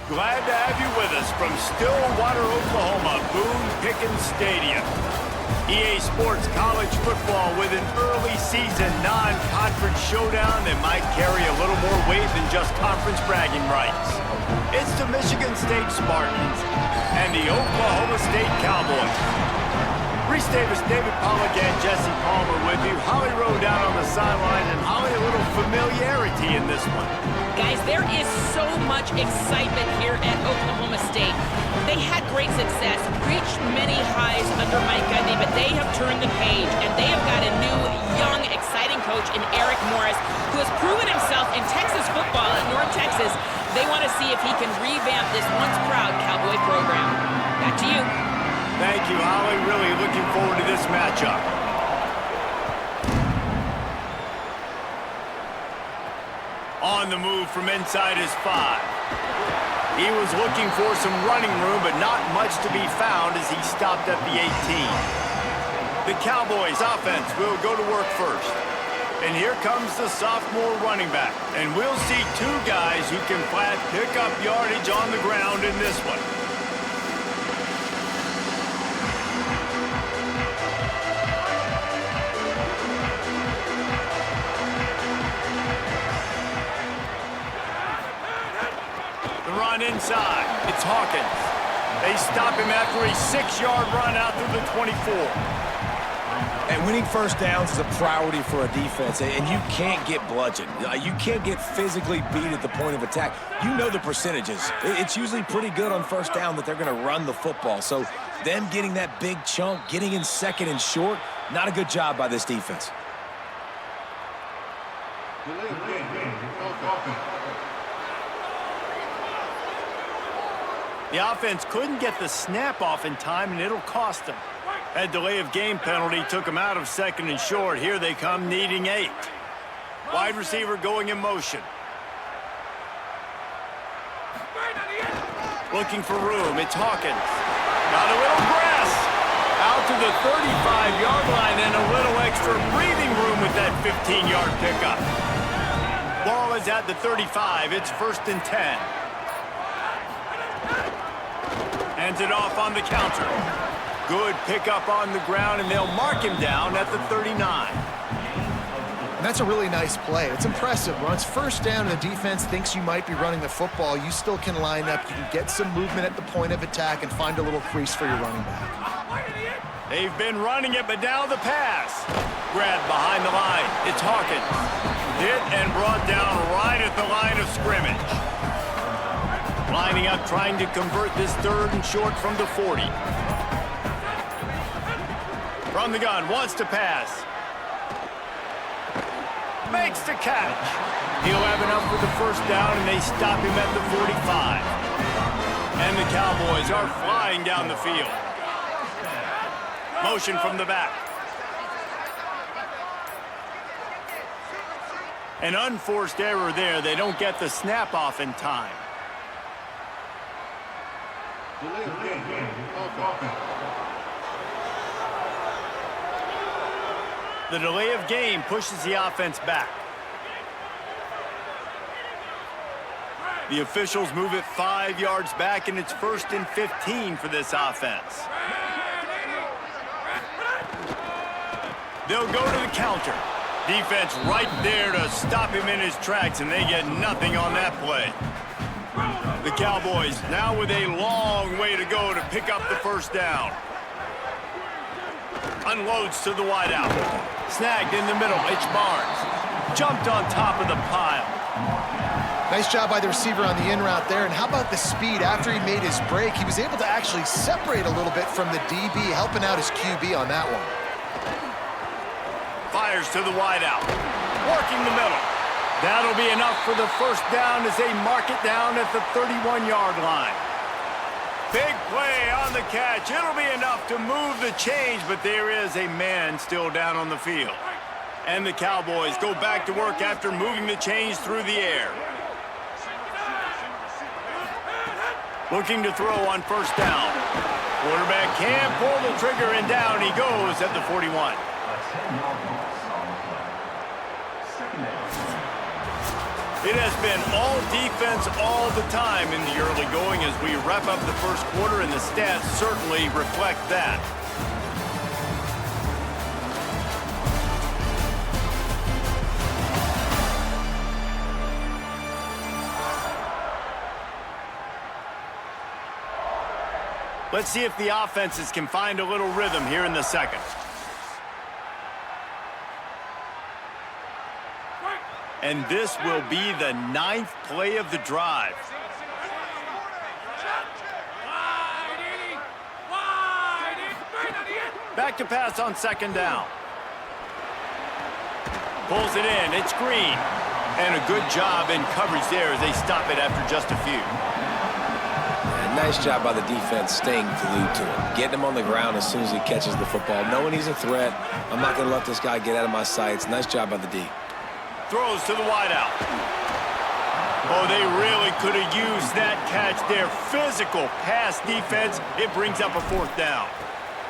Glad to have you with us from Stillwater, Oklahoma, Boone-Pickens Stadium. EA Sports College Football with an early season non-conference showdown that might carry a little more weight than just conference bragging rights. It's the Michigan State Spartans and the Oklahoma State Cowboys. Reese Davis, David Pollack, and Jesse Palmer with you. Holly Rowe down on the sideline, and Holly, a little familiarity in this one. Guys, there is so much excitement here at Oklahoma State. They had great success, reached many highs under Mike Gundy, but they have turned the page, and they have got a new, young, exciting coach in Eric Morris, who has proven himself in Texas football at North Texas. They want to see if he can revamp this once-proud Cowboy program. Back to you. Thank you, Holly. Really looking forward to this matchup. On the move from inside his 5. He was looking for some running room, but not much to be found as he stopped at the 18. The Cowboys offense will go to work first. And here comes the sophomore running back. And we'll see two guys who can flat pick up yardage on the ground in this one. Inside, it's Hawkins. They stop him after a 6-yard run out through the 24. And winning first downs is a priority for a defense, and you can't get bludgeoned. You can't get physically beat at the point of attack. You know the percentages. It's usually pretty good on first down that they're going to run the football. So them getting that big chunk, getting in second and short, not a good job by this defense. The offense couldn't get the snap off in time, and it'll cost them. That delay of game penalty took them out of second and short. Here they come, needing 8. Wide receiver going in motion. Looking for room, it's Hawkins. Got a little press. Out to the 35-yard line, and a little extra breathing room with that 15-yard pickup. Ball is at the 35. It's 1st and 10. Hands it off on the counter. Good pickup on the ground, and they'll mark him down at the 39. And that's a really nice play. It's impressive. Once first down and the defense thinks you might be running the football, you still can line up. You can get some movement at the point of attack and find a little crease for your running back. They've been running it, but now the pass. Grabbed behind the line. It's Hawkins. Hit and brought down right at the line of scrimmage. Lining up, trying to convert this 3rd and short from the 40. From the gun, wants to pass. Makes the catch. He'll have enough for the first down, and they stop him at the 45. And the Cowboys are flying down the field. Motion from the back. An unforced error there. They don't get the snap off in time. The delay of game pushes the offense back. The officials move it 5 yards back, and it's 1st and 15 for this offense. They'll go to the counter. Defense right there to stop him in his tracks, and they get nothing on that play. The Cowboys now with a long way to go to pick up the first down. Unloads to the wideout. Snagged in the middle. It's Barnes. Jumped on top of the pile. Nice job by the receiver on the in route there. And how about the speed? After he made his break, he was able to actually separate a little bit from the DB, helping out his QB on that one. Fires to the wideout. Working the middle. That'll be enough for the first down as they mark it down at the 31-yard line. Big play on the catch. It'll be enough to move the change, but there is a man still down on the field. And the Cowboys go back to work after moving the change through the air. Looking to throw on first down. Quarterback can't pull the trigger, and down he goes at the 41. It has been all defense all the time in the early going as we wrap up the first quarter, and the stats certainly reflect that. Let's see if the offenses can find a little rhythm here in the second. And this will be the 9th play of the drive. Back to pass on second down. Pulls it in. It's Green. And a good job in coverage there as they stop it after just a few. Nice job by the defense staying glued to him. Getting him on the ground as soon as he catches the football. Knowing he's a threat. I'm not going to let this guy get out of my sights. Nice job by the D. Throws to the wideout. Oh, they really could have used that catch there. Physical pass defense. It brings up a 4th down.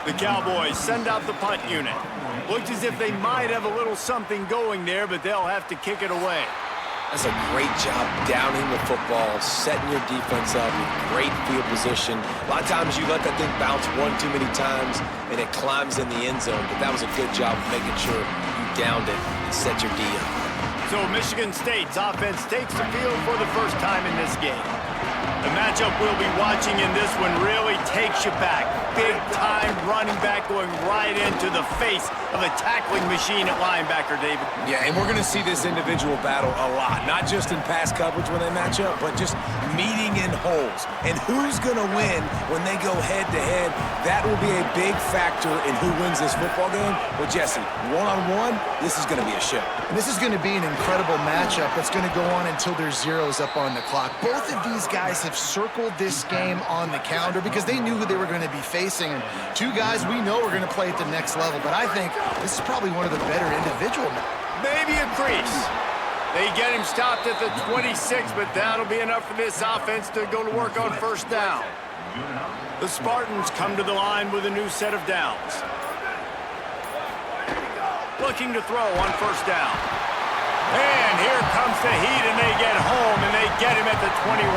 The Cowboys send out the punt unit. Looks as if they might have a little something going there, but they'll have to kick it away. That's a great job downing the football, setting your defense up with great field position. A lot of times you let that thing bounce one too many times and it climbs in the end zone, but that was a good job of making sure you downed it and set your D up. So Michigan State's offense takes the field for the first time in this game. The matchup we'll be watching in this one really takes you back. Big-time running back going right into the face of a tackling machine at linebacker, David. Yeah, and we're going to see this individual battle a lot. Not just in pass coverage when they match up, but just meeting in holes. And who's going to win when they go head-to-head? That will be a big factor in who wins this football game. Well, Jesse, one-on-one, this is going to be a show. And this is going to be an incredible matchup that's going to go on until there's zeros up on the clock. Both of these guys have circled this game on the calendar because they knew who they were going to be facing. And two guys we know are going to play at the next level. But I think this is probably one of the better individual. Maybe a crease. They get him stopped at the 26, but that'll be enough for this offense to go to work on first down. The Spartans come to the line with a new set of downs. Looking to throw on first down. And here comes the heat, and they get home, and they get him at the 21.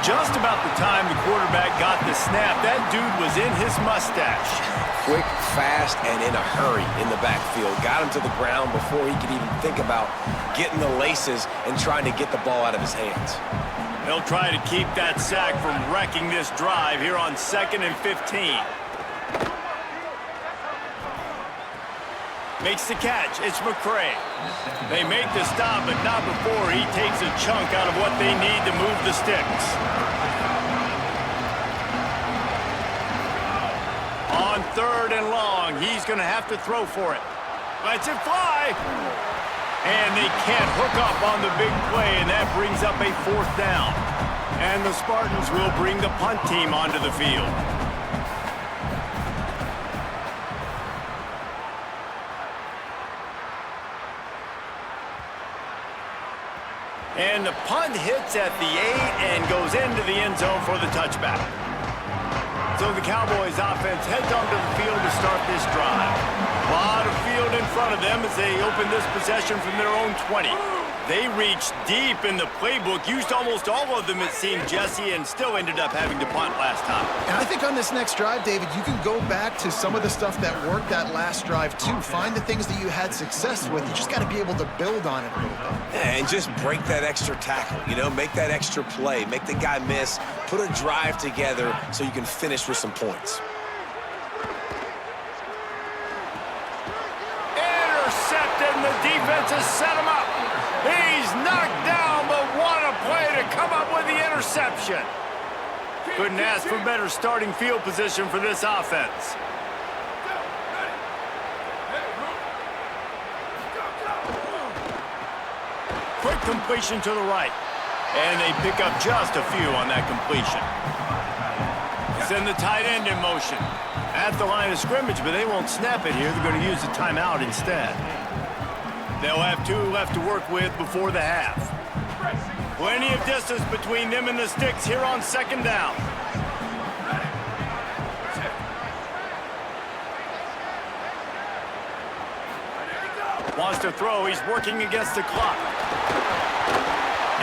Just about the time the quarterback got the snap, that dude was in his mustache. Quick, fast, and in a hurry in the backfield. Got him to the ground before he could even think about getting the laces and trying to get the ball out of his hands. They'll try to keep that sack from wrecking this drive here on 2nd and 15. Makes the catch. It's McCray. They make the stop, but not before he takes a chunk out of what they need to move the sticks. On 3rd and long, he's going to have to throw for it. Lets it fly. And they can't hook up on the big play, and that brings up a 4th down. And the Spartans will bring the punt team onto the field. And the punt hits at the 8 and goes into the end zone for the touchback. So the Cowboys offense heads onto the field to start this drive. A lot of field in front of them as they open this possession from their own 20. They reached deep in the playbook, used almost all of them, it seemed, Jesse, and still ended up having to punt last time. And I think on this next drive, David, you can go back to some of the stuff that worked that last drive, too. Find the things that you had success with. You just got to be able to build on it a little bit. Yeah, and just break that extra tackle, you know, make that extra play, make the guy miss, put a drive together so you can finish with some points. Intercepted, and the defense has set him up. He's knocked down, but what a play to come up with the interception. Couldn't ask for better starting field position for this offense. Quick completion to the right. And they pick up just a few on that completion. Send the tight end in motion. At the line of scrimmage, but they won't snap it here. They're going to use the timeout instead. They'll have 2 left to work with before the half. Plenty of distance between them and the sticks here on 2nd down. Wants to throw. He's working against the clock.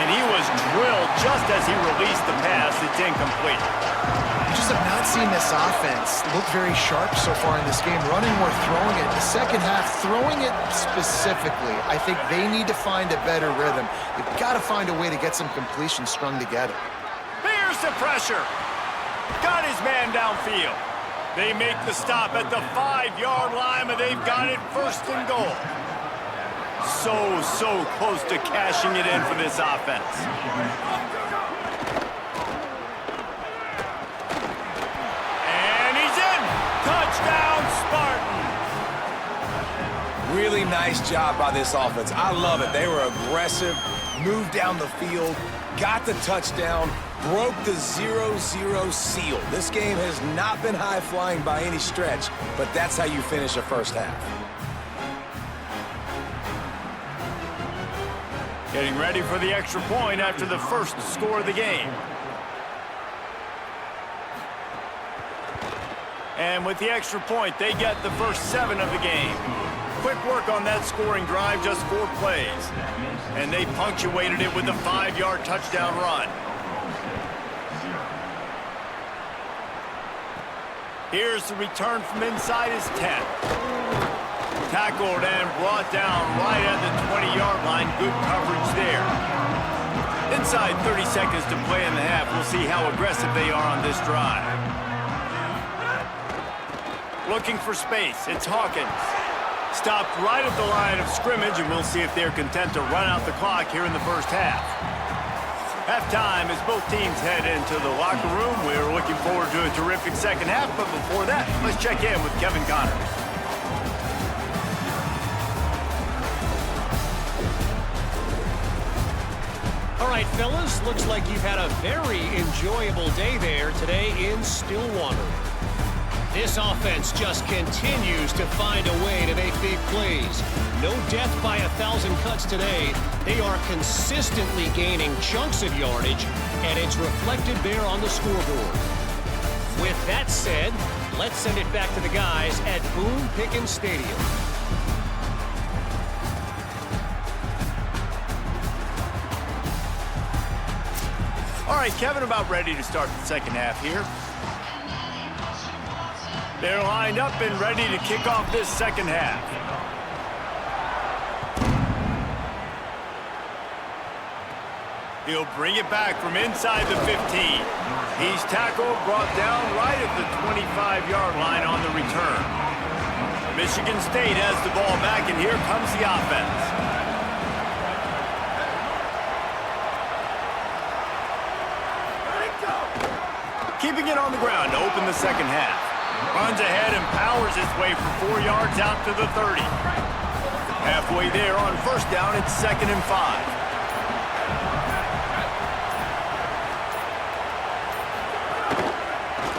And he was drilled just as he released the pass. It's incomplete. I just have not seen this offense look very sharp so far in this game. Running more, throwing it. The second half, throwing it specifically, I think they need to find a better rhythm. They've got to find a way to get some completions strung together. Here's the pressure. Got his man downfield. They make the stop at the 5-yard line, but they've got it first and goal. So close to cashing it in for this offense. And he's in. Touchdown, Spartan. Really nice job by this offense. I love it. They were aggressive, moved down the field, got the touchdown, broke the 0-0 seal. This game has not been high-flying by any stretch, but that's how you finish a first half. Getting ready for the extra point after the first score of the game. And with the extra point, they get the first 7 of the game. Quick work on that scoring drive, just 4 plays. And they punctuated it with a 5-yard touchdown run. Here's the return from inside his 10. Tackled and brought down right at the 20-yard line. Good coverage there. Inside 30 seconds to play in the half. We'll see how aggressive they are on this drive. Looking for space. It's Hawkins. Stopped right at the line of scrimmage, and we'll see if they're content to run out the clock here in the first half. Halftime as both teams head into the locker room. We're looking forward to a terrific second half, but before that, let's check in with Kevin Connors. All right, fellas, looks like you've had a very enjoyable day there today in Stillwater. This offense just continues to find a way to make big plays. No death by 1,000 cuts today. They are consistently gaining chunks of yardage, and it's reflected there on the scoreboard. With that said, let's send it back to the guys at Boone Pickens Stadium. All right, Kevin, about ready to start the second half here. They're lined up and ready to kick off this second half. He'll bring it back from inside the 15. He's tackled, brought down right at the 25-yard line on the return. Michigan State has the ball back, and here comes the offense. Keeping it on the ground to open the second half. Runs ahead and powers his way for 4 yards out to the 30. Halfway there on first down, it's 2nd and 5.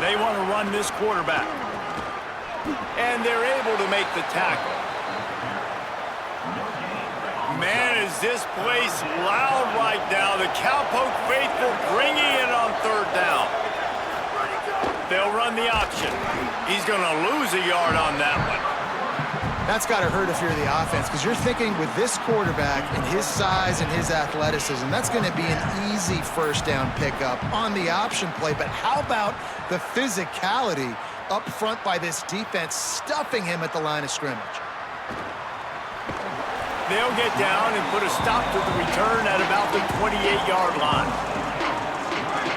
They want to run this quarterback. And they're able to make the tackle. Man, is this place loud right now. The Cowpoke faithful bringing it on 3rd down. They'll run the option. He's going to lose a yard on that one. That's got to hurt if you're the offense, because you're thinking with this quarterback and his size and his athleticism, that's going to be an easy first down pickup on the option play. But how about the physicality up front by this defense, stuffing him at the line of scrimmage? They'll get down and put a stop to the return at about the 28-yard line.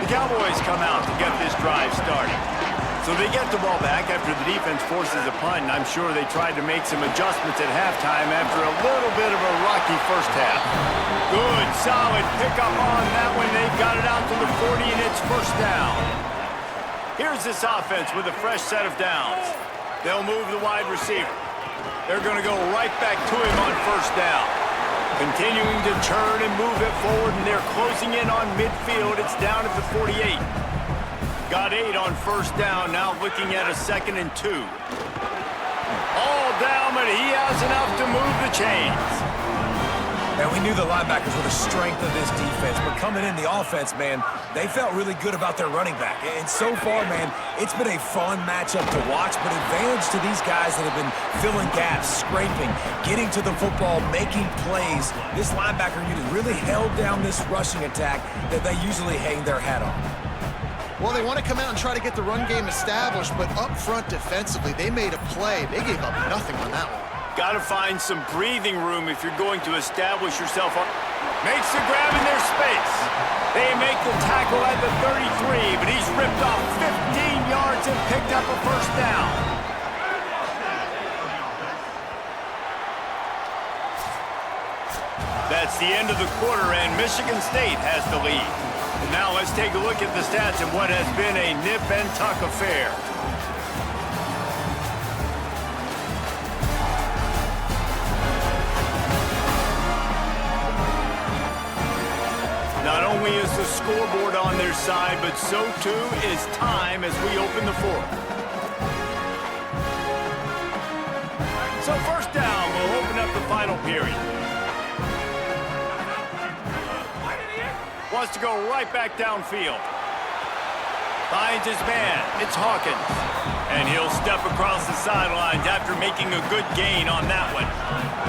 The Cowboys come out to get this drive started. So they get the ball back after the defense forces a punt, and I'm sure they tried to make some adjustments at halftime after a little bit of a rocky first half. Good, solid pickup on that one. They've got it out to the 40, and it's first down. Here's this offense with a fresh set of downs. They'll move the wide receiver. They're going to go right back to him on first down. Continuing to turn and move it forward, and they're closing in on midfield. It's down at the 48. Got 8 on first down, now looking at a 2nd and 2. All down, but he has enough to move the chains. And we knew the linebackers were the strength of this defense, but coming in the offense, man, they felt really good about their running back. And so far, man, it's been a fun matchup to watch, but advantage to these guys that have been filling gaps, scraping, getting to the football, making plays. This linebacker unit really held down this rushing attack that they usually hang their hat on. Well, they want to come out and try to get the run game established, but up front defensively, they made a play. They gave up nothing on that one. Got to find some breathing room if you're going to establish yourself. Makes the grab in their space. They make the tackle at the 33, but he's ripped off 15 yards and picked up a first down. That's the end of the quarter, and Michigan State has the lead. Now let's take a look at the stats in what has been a nip and tuck affair. Not only is the scoreboard on their side, but so too is time as we open the fourth. So first down, we'll open up the final period. Wants to go right back downfield. Finds his man. It's Hawkins. And he'll step across the sidelines after making a good gain on that one.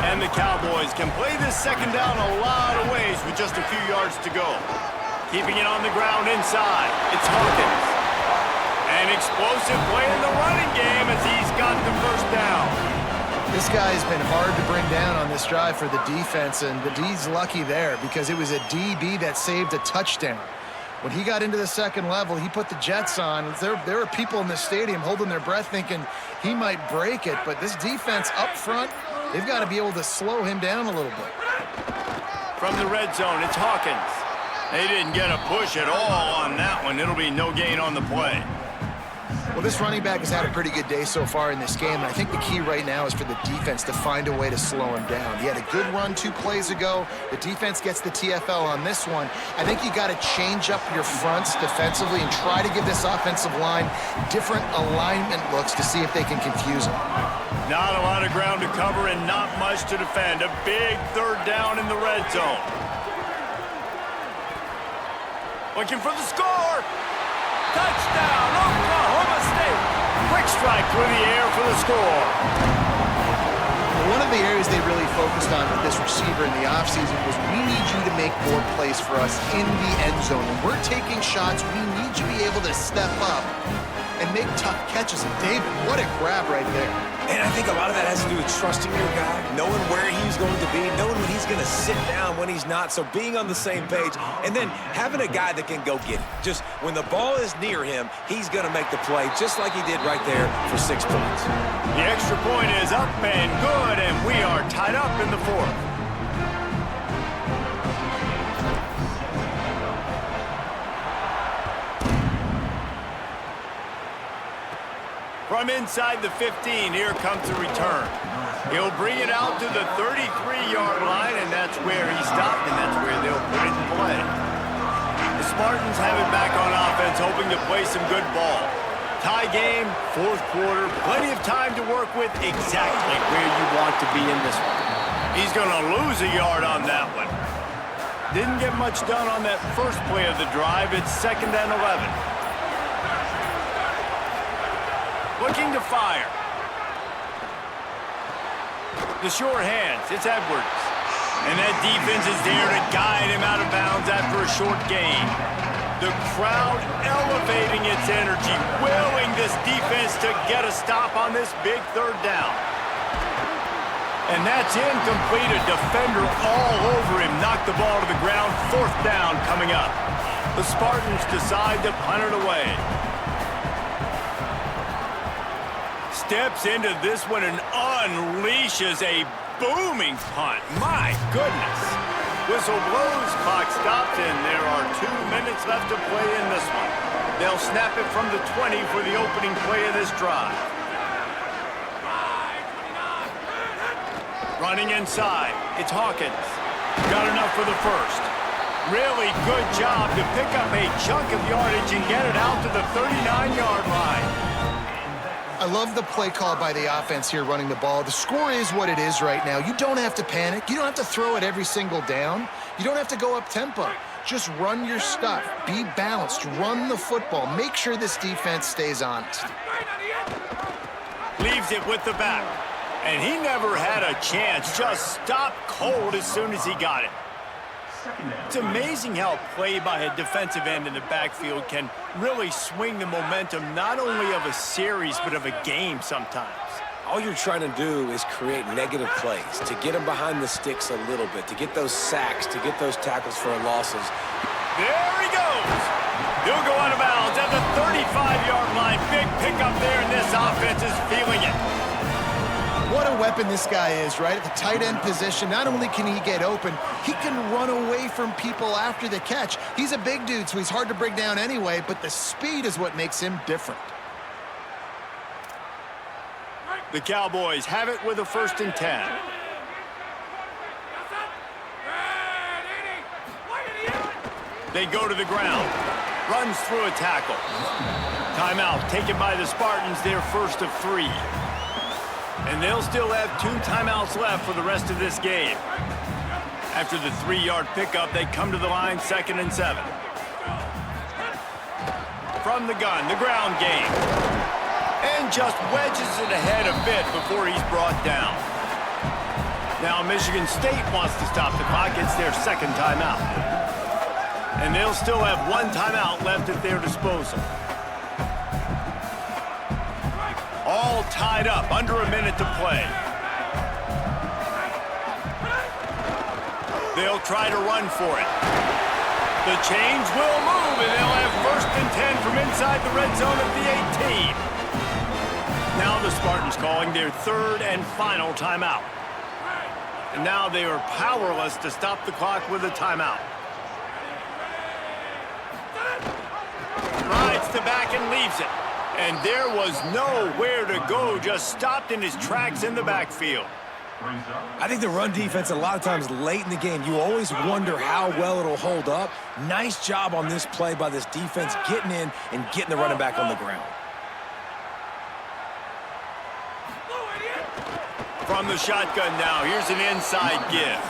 And the Cowboys can play this second down a lot of ways with just a few yards to go. Keeping it on the ground inside. It's Hawkins. An explosive play in the running game as he's got the first down. This guy's been hard to bring down on this drive for the defense, and the D's lucky there because it was a DB that saved a touchdown. When he got into the second level, he put the Jets on. There were people in the stadium holding their breath thinking he might break it, but this defense up front, they've got to be able to slow him down a little bit. From the red zone, it's Hawkins. They didn't get a push at all on that one. It'll be no gain on the play. Well, this running back has had a pretty good day so far in this game, and I think the key right now is for the defense to find a way to slow him down. He had a good run 2 plays ago. The defense gets the TFL on this one. I think you got to change up your fronts defensively and try to give this offensive line different alignment looks to see if they can confuse him. Not a lot of ground to cover and not much to defend. A big third down in the red zone. Looking for the score. Touchdown, Oklahoma State. Quick strike through the air for the score. One of the areas they really focused on with this receiver in the offseason was we need you to make more plays for us in the end zone. When we're taking shots, we need you to be able to step up and make tough catches. And David, what a grab right there. And I think a lot of that has to do with trusting your guy, knowing where he's going to be, knowing when he's going to sit down, when he's not, so being on the same page, and then having a guy that can go get it. Just when the ball is near him, he's going to make the play, just like he did right there for 6 points. The extra point is up and good, and we are tied up in the fourth. From inside the 15, here comes the return. He'll bring it out to the 33-yard line, and that's where he stopped, and that's where they'll put it in play. The Spartans have it back on offense, hoping to play some good ball. Tie game, fourth quarter, plenty of time to work with, exactly where you want to be in this one. He's going to lose a yard on that one. Didn't get much done on that first play of the drive. It's 2nd and 11. Looking to fire. The short hands, it's Edwards. And that defense is there to guide him out of bounds after a short gain. The crowd elevating its energy, willing this defense to get a stop on this big third down. And that's incomplete. A defender all over him. Knocked the ball to the ground. 4th down coming up. The Spartans decide to punt it away. Steps into this one and unleashes a booming punt. My goodness. Whistle blows, clock stops, and there are 2 minutes left to play in this one. They'll snap it from the 20 for the opening play of this drive. Running inside, it's Hawkins. Got enough for the first. Really good job to pick up a chunk of yardage and get it out to the 39-yard line. I love the play call by the offense here running the ball. The score is what it is right now. You don't have to panic. You don't have to throw it every single down. You don't have to go up tempo. Just run your stuff. Be balanced. Run the football. Make sure this defense stays honest. Leaves it with the back. And he never had a chance. Just stopped cold as soon as he got it. It's amazing how play by a defensive end in the backfield can really swing the momentum not only of a series but of a game sometimes. All you're trying to do is create negative plays, to get them behind the sticks a little bit, to get those sacks, to get those tackles for losses. There he goes. He'll go out of bounds at the 35-yard line. Big pickup there, and this offense is feeling it. What a weapon this guy is, right? At the tight end position, not only can he get open, he can run away from people after the catch. He's a big dude, so he's hard to bring down anyway, but the speed is what makes him different. The Cowboys have it with a 1st and 10. They go to the ground. Runs through a tackle. Timeout taken by the Spartans, their 1st of 3. And they'll still have 2 timeouts left for the rest of this game. After the 3-yard pickup, they come to the line 2nd and 7. From the gun, the ground game. And just wedges it ahead a bit before he's brought down. Now Michigan State wants to stop the clock. It's their 2nd timeout. And they'll still have 1 timeout left at their disposal. All tied up, under a minute to play. They'll try to run for it. The chains will move, and they'll have 1st and 10 from inside the red zone of the 18. Now the Spartans calling their 3rd and final timeout. And now they are powerless to stop the clock with a timeout. Rides the back and leaves it. And there was nowhere to go, just stopped in his tracks in the backfield. I think the run defense, a lot of times late in the game, you always wonder how well it'll hold up. Nice job on this play by this defense, getting in and getting the running back on the ground. From the shotgun now, here's an inside give.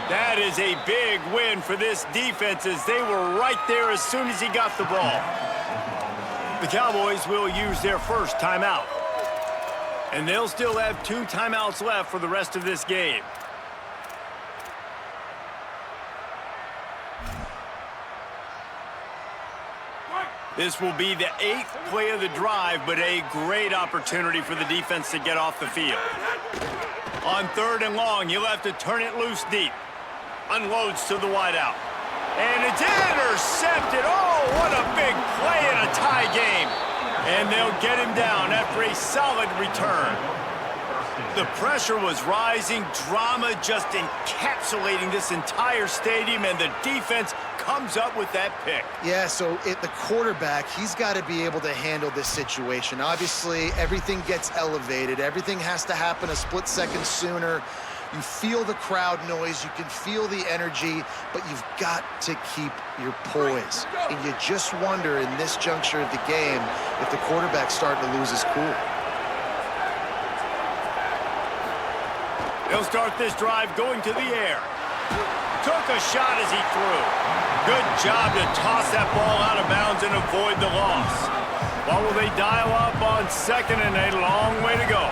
That is a big win for this defense as they were right there as soon as he got the ball. The Cowboys will use their 1st timeout. And they'll still have 2 timeouts left for the rest of this game. This will be the 8th play of the drive, but a great opportunity for the defense to get off the field. On 3rd and long, you'll have to turn it loose deep. Unloads to the wideout. And it's intercepted. Oh, what a big play in a tie game. And they'll get him down after a solid return. The pressure was rising, drama just encapsulating this entire stadium, and the defense comes up with that pick. Yeah, so the quarterback, he's got to be able to handle this situation. Obviously, everything gets elevated. Everything has to happen a split second sooner. You feel the crowd noise, you can feel the energy, but you've got to keep your poise. And you just wonder in this juncture of the game if the quarterback's starting to lose his cool. They'll start this drive going to the air. Took a shot as he threw. Good job to toss that ball out of bounds and avoid the loss. What will they dial up on 2nd and a long way to go?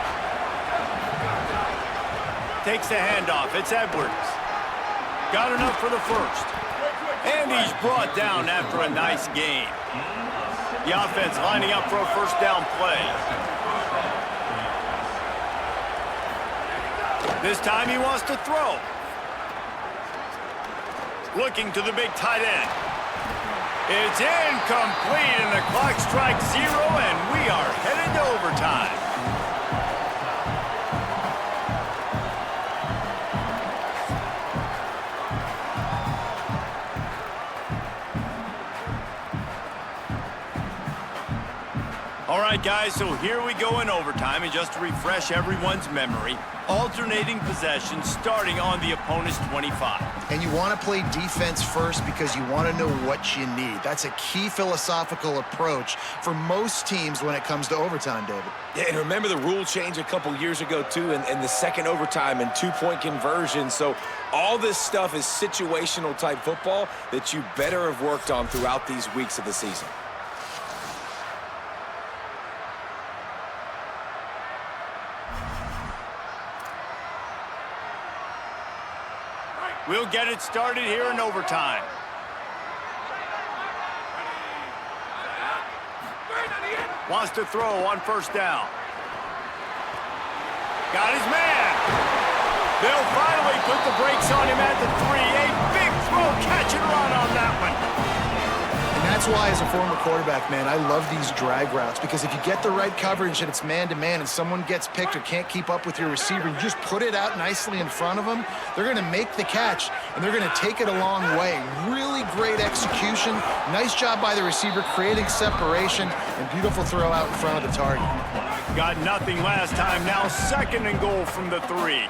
Takes the handoff. It's Edwards. Got enough for the 1st. And he's brought down after a nice gain. The offense lining up for a 1st down play. This time he wants to throw. Looking to the big tight end. It's incomplete, and the clock strikes 0, and we are headed to overtime. All right, guys, so here we go in overtime, and just to refresh everyone's memory, alternating possession starting on the opponent's 25. And you want to play defense first because you want to know what you need. That's a key philosophical approach for most teams when it comes to overtime, David. Yeah, and remember the rule change a couple years ago, too, and the second overtime and two-point conversion. So all this stuff is situational type football that you better have worked on throughout these weeks of the season. We'll get it started here in overtime. Wants to throw on first down. Got his man. They'll finally put the brakes on him at the 3. A big throw, catch and run on that one. And that's why, as a former quarterback, man, I love these drag routes, because if you get the right coverage and it's man-to-man and someone gets picked or can't keep up with your receiver, you just put it out nicely in front of them, they're going to make the catch, and they're going to take it a long way. Really great execution. Nice job by the receiver creating separation, and beautiful throw out in front of the target. Got nothing last time. Now 2nd and goal from the 3.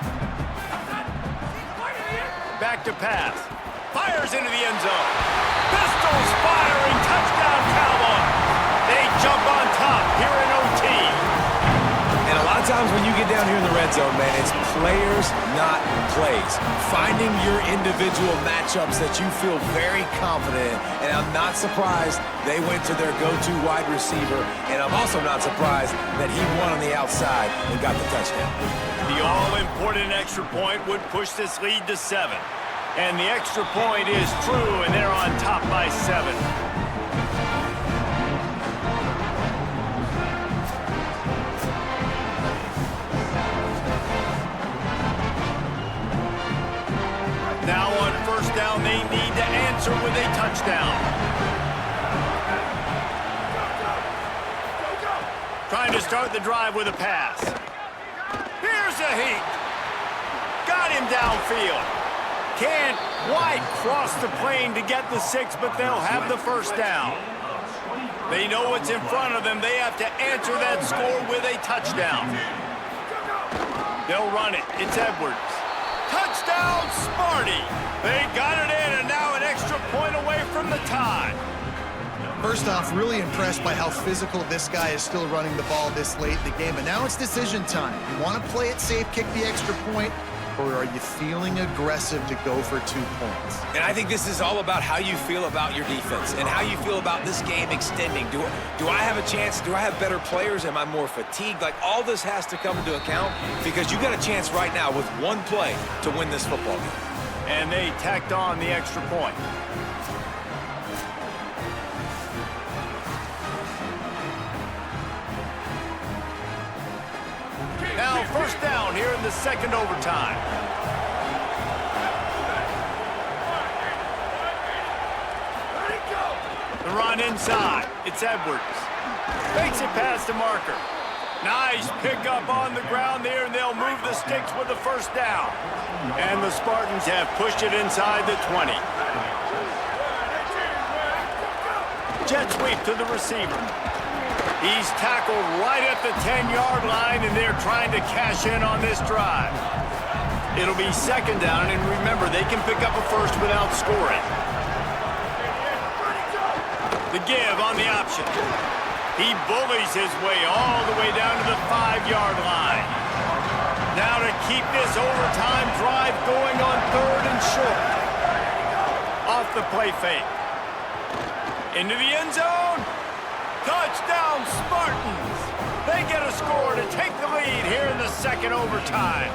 Back to pass. Fires into the end zone. Pistols firing. Touchdown, Cowboys. They jump on top here in OT. And a lot of times when you get down here in the red zone, man, it's players, not plays. Finding your individual matchups that you feel very confident in. And I'm not surprised they went to their go-to wide receiver. And I'm also not surprised that he won on the outside and got the touchdown. The all-important extra point would push this lead to 7. And the extra point is true, and they're on top by 7. Now on first down, they need to answer with a touchdown. Trying to start the drive with a pass. Here's a heat. Got him downfield. Can't quite cross the plane to get the 6, but they'll have the first down. They know what's in front of them. They have to answer that score with a touchdown. They'll run it. It's Edwards. Touchdown, Smarty. They got it in, and now an extra point away from the tie. First off, really impressed by how physical this guy is still running the ball this late in the game. And now it's decision time. You want to play it safe, kick the extra point, or are you feeling aggressive to go for 2 points? And I think this is all about how you feel about your defense and how you feel about this game extending. Do I have a chance? Do I have better players? Am I more fatigued? Like, all this has to come into account, because you got a chance right now with one play to win this football game. And they tacked on the extra point. Now first down here in the 2nd overtime. The run inside. It's Edwards. Makes it past the marker. Nice pickup on the ground there, and they'll move the sticks with the first down. And the Spartans have pushed it inside the 20. Jet sweep to the receiver. He's tackled right at the 10-yard line, and they're trying to cash in on this drive. It'll be 2nd down, and remember, they can pick up a first without scoring. The give on the option. He bullies his way all the way down to the 5-yard line. Now to keep this overtime drive going on 3rd and short. Off the play fake. Into the end zone. Touchdown, Spartans! They get a score to take the lead here in the 2nd overtime.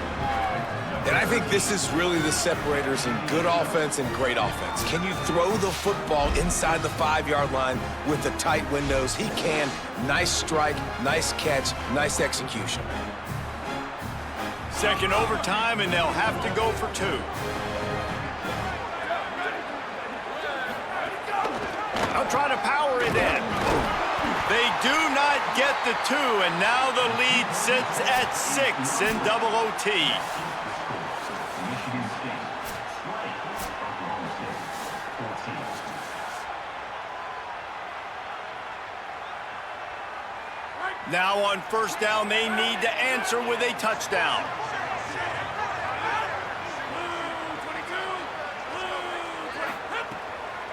And I think this is really the separators in good offense and great offense. Can you throw the football inside the 5-yard line with the tight windows? He can. Nice strike, nice catch, nice execution. 2nd overtime, and they'll have to go for 2. They'll try to power it in. They do not get the 2, and now the lead sits at 6 in double OT. Now on first down, they need to answer with a touchdown.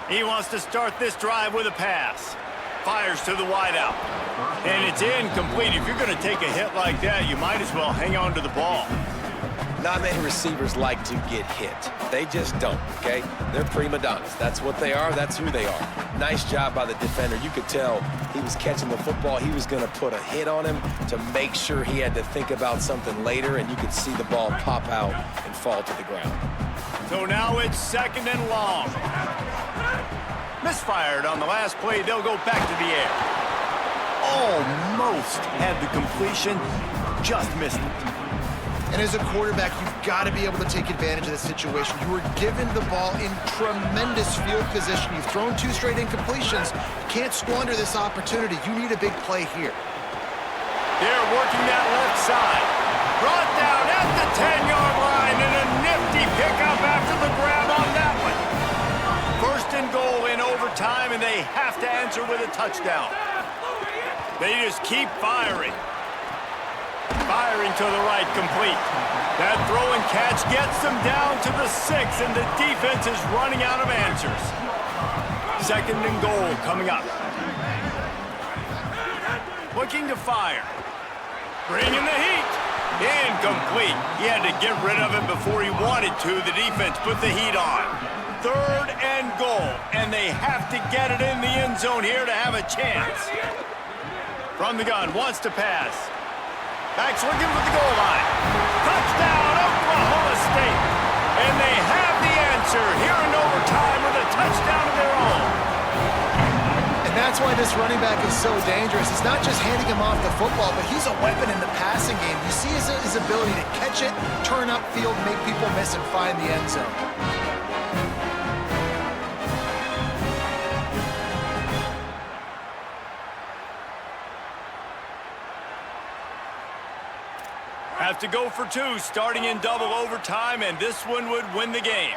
He wants to start this drive with a pass. Fires to the wideout. And it's incomplete. If you're going to take a hit like that, you might as well hang on to the ball. Not many receivers like to get hit. They just don't, okay? They're prima donnas. That's what they are. That's who they are. Nice job by the defender. You could tell he was catching the football. He was going to put a hit on him to make sure he had to think about something later, and you could see the ball pop out and fall to the ground. So now it's second and long. Misfired on the last play. They'll go back to the air. Almost had the completion. Just missed it. And as a quarterback, you've got to be able to take advantage of the situation. You were given the ball in tremendous field position. You've thrown 2 straight incompletions. You can't squander this opportunity. You need a big play here. They're working that left side. Brought down at the 10-yard line, and a nifty pickup after the grab on that one. First and goal in overtime, and they have to answer with a touchdown. They just keep firing. Firing to the right, complete. That throw and catch gets them down to the 6, and the defense is running out of answers. Second and goal coming up. Looking to fire. Bringing the heat. Incomplete. He had to get rid of it before he wanted to. The defense put the heat on. Third and goal, and they have to get it in the end zone here to have a chance. From the gun, wants to pass. Backs looking for the goal line. Touchdown, Oklahoma State. And they have the answer here in overtime with a touchdown of their own. And that's why this running back is so dangerous. It's not just handing him off the football, but he's a weapon in the passing game. You see his ability to catch it, turn upfield, make people miss, and find the end zone. Have to go for 2, starting in double overtime, and this one would win the game.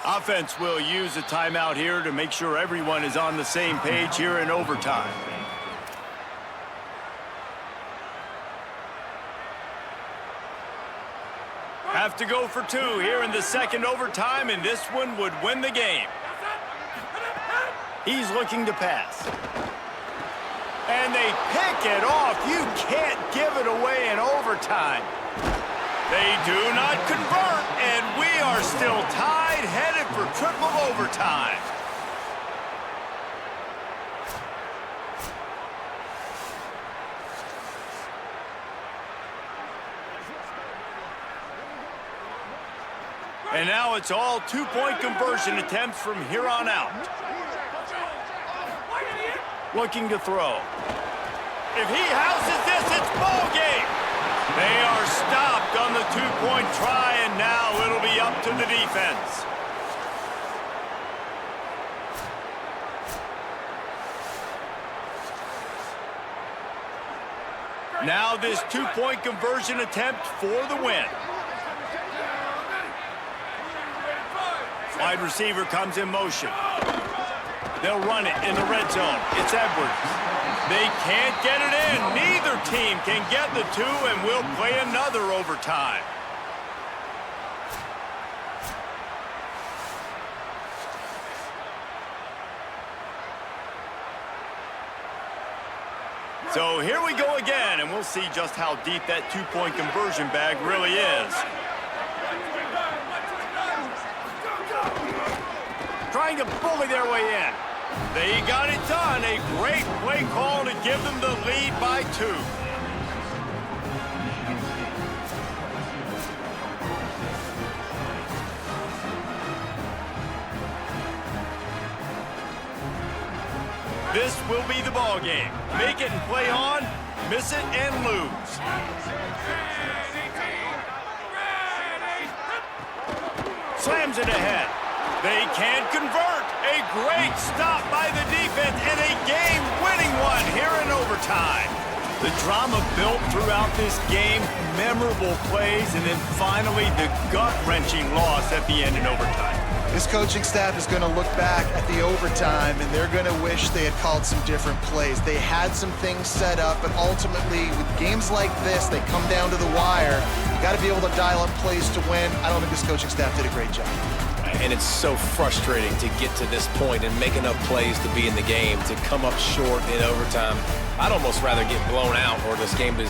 Offense will use a timeout here to make sure everyone is on the same page here in overtime. Have to go for 2 here in the second overtime, and this one would win the game. He's looking to pass. And they pick it off. You can't give it away in overtime. They do not convert, and we are still tied, headed for triple overtime. And now it's all 2-point conversion attempts from here on out. Looking to throw. If he houses this, it's ball game. They are stopped on the 2-point try, and now it'll be up to the defense. Now this 2-point conversion attempt for the win. Wide receiver comes in motion. They'll run it in the red zone. It's Edwards. They can't get it in. Neither team can get the 2, and we'll play another overtime. So here we go again, and we'll see just how deep that 2-point conversion bag really is. Trying to bully their way in. They got it done. A great play call to give them the lead by 2. This will be the ball game. Make it and play on, miss it and lose. Slams it ahead. They can't convert. A great stop by the defense and a game-winning one here in overtime. The drama built throughout this game, memorable plays, and then finally the gut-wrenching loss at the end in overtime. This coaching staff is going to look back at the overtime, and they're going to wish they had called some different plays. They had some things set up, but ultimately, with games like this, they come down to the wire. You got to be able to dial up plays to win. I don't think this coaching staff did a great job. And it's so frustrating to get to this point and make enough plays to be in the game, to come up short in overtime. I'd almost rather get blown out or this game